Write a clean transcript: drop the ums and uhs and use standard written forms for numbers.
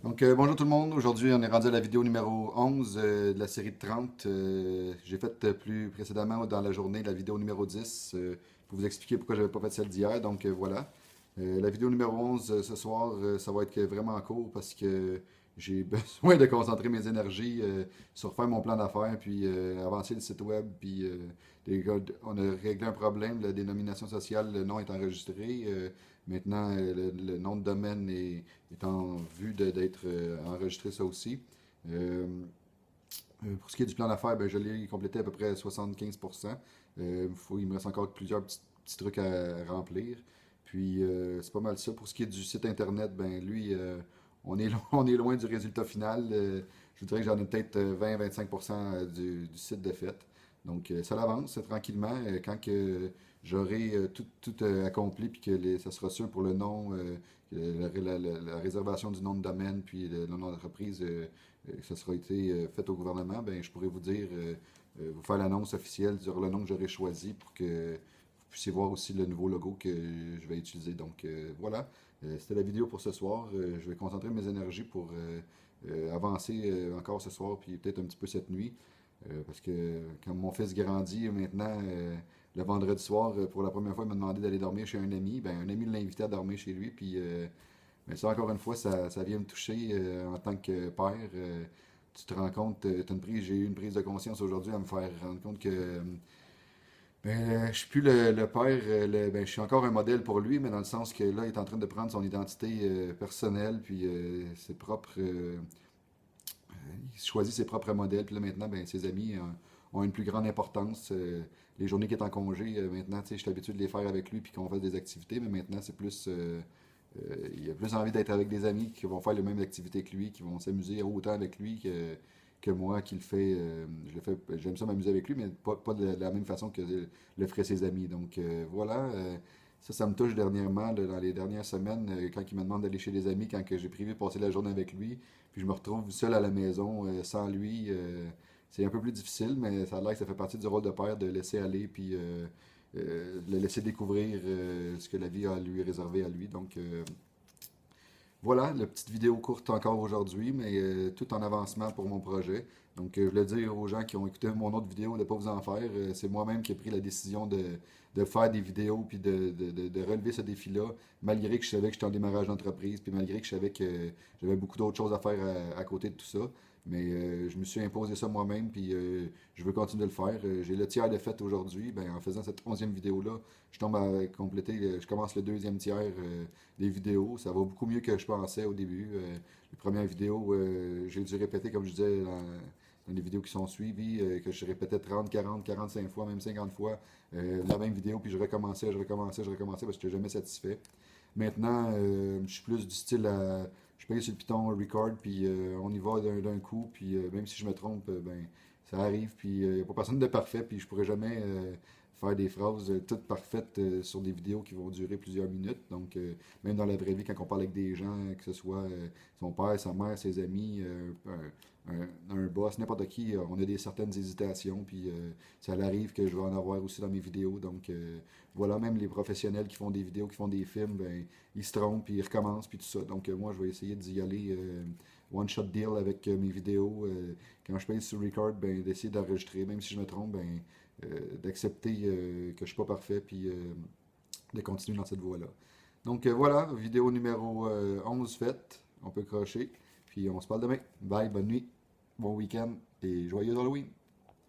Bonjour tout le monde. Aujourd'hui, on est rendu à la vidéo numéro 11 de la série de 30. J'ai fait plus précédemment dans la journée la vidéo numéro 10 pour vous expliquer pourquoi j'avais pas fait celle d'hier. Voilà. La vidéo numéro 11 ce soir, ça va être vraiment court parce que j'ai besoin de concentrer mes énergies sur faire mon plan d'affaires, puis avancer le site web, puis on a réglé un problème, la dénomination sociale, le nom est enregistré. Maintenant, le nom de domaine est en vue d'être enregistré ça aussi. Euh, pour ce qui est du plan d'affaires, ben, je l'ai complété à peu près à 75%. Il me reste encore plusieurs petits trucs à remplir. Puis c'est pas mal ça. Pour ce qui est du site internet, ben lui, on est loin du résultat final. Je vous dirais que j'en ai peut-être 20-25% du site de fait. Donc ça avance tranquillement. Quand que j'aurai tout accompli, puis que ça sera sûr pour le nom, la réservation du nom de domaine, puis le nom d'entreprise, que ça sera été fait au gouvernement, ben, je pourrais vous dire, vous faire l'annonce officielle sur le nom que j'aurai choisi pour que vous puissiez voir aussi le nouveau logo que je vais utiliser. Voilà. C'était la vidéo pour ce soir. Je vais concentrer mes énergies pour avancer encore ce soir, puis peut-être un petit peu cette nuit. Parce que quand mon fils grandit maintenant, le vendredi soir, pour la première fois, il m'a demandé d'aller dormir chez un ami. Ben, un ami l'a invité à dormir chez lui. Puis, mais ça, encore une fois, ça vient me toucher en tant que père. Tu te rends compte, j'ai eu une prise de conscience aujourd'hui à me faire rendre compte que je suis plus le père, je suis encore un modèle pour lui, mais dans le sens que là, il est en train de prendre son identité personnelle, puis ses propres, il choisit ses propres modèles, puis là maintenant, ben, ses amis ont une plus grande importance. Les journées qu'il est en congé, maintenant, tu sais, je suis habitué de les faire avec lui, puis qu'on fasse des activités, mais maintenant, c'est plus, il a plus envie d'être avec des amis qui vont faire les mêmes activités que lui, qui vont s'amuser autant avec lui que moi qui le fais. J'aime ça m'amuser avec lui, mais pas de la même façon que le feraient ses amis. Voilà. Ça me touche dernièrement, là, dans les dernières semaines, quand il me demande d'aller chez des amis, quand que j'ai prévu de passer la journée avec lui, puis je me retrouve seul à la maison, sans lui. C'est un peu plus difficile, mais ça a l'air que ça fait partie du rôle de père de laisser aller, puis le laisser découvrir ce que la vie a à lui réservé à lui. Voilà, la petite vidéo courte encore aujourd'hui, mais tout en avancement pour mon projet. Je voulais dire aux gens qui ont écouté mon autre vidéo de ne pas vous en faire. C'est moi-même qui ai pris la décision de faire des vidéos puis de relever ce défi-là, malgré que je savais que j'étais en démarrage d'entreprise, puis malgré que je savais que j'avais beaucoup d'autres choses à faire à côté de tout ça. Mais je me suis imposé ça moi-même, puis je veux continuer de le faire. J'ai le tiers de fait aujourd'hui. Ben, en faisant cette 11e vidéo-là, je tombe à compléter, je commence le deuxième tiers des vidéos. Ça va beaucoup mieux que je pensais au début. Les premières vidéos, j'ai dû répéter, comme je disais dans les vidéos qui sont suivies, que je répétais 30, 40, 45 fois, même 50 fois la même vidéo, puis je recommençais parce que je n'étais jamais satisfait. Maintenant, je suis plus du style à. Je paye sur le Python record, puis on y va d'un coup, puis même si je me trompe, ben, ça arrive, puis il n'y a pas personne de parfait, puis je pourrais jamais faire des phrases toutes parfaites sur des vidéos qui vont durer plusieurs minutes. Même dans la vraie vie, quand on parle avec des gens, que ce soit son père, sa mère, ses amis, un boss, n'importe qui, on a certaines hésitations, puis ça arrive que je vais en avoir aussi dans mes vidéos. Voilà, même les professionnels qui font des vidéos, qui font des films, ben, ils se trompent, puis ils recommencent, puis tout ça. Moi, je vais essayer d'y aller one-shot deal avec mes vidéos. Quand je paye sur record, ben, d'essayer d'enregistrer, même si je me trompe, ben, d'accepter que je suis pas parfait, puis de continuer dans cette voie-là. Voilà, vidéo numéro 11 faite. On peut crocher. Puis on se parle demain. Bye, bonne nuit, bon week-end et joyeux Halloween.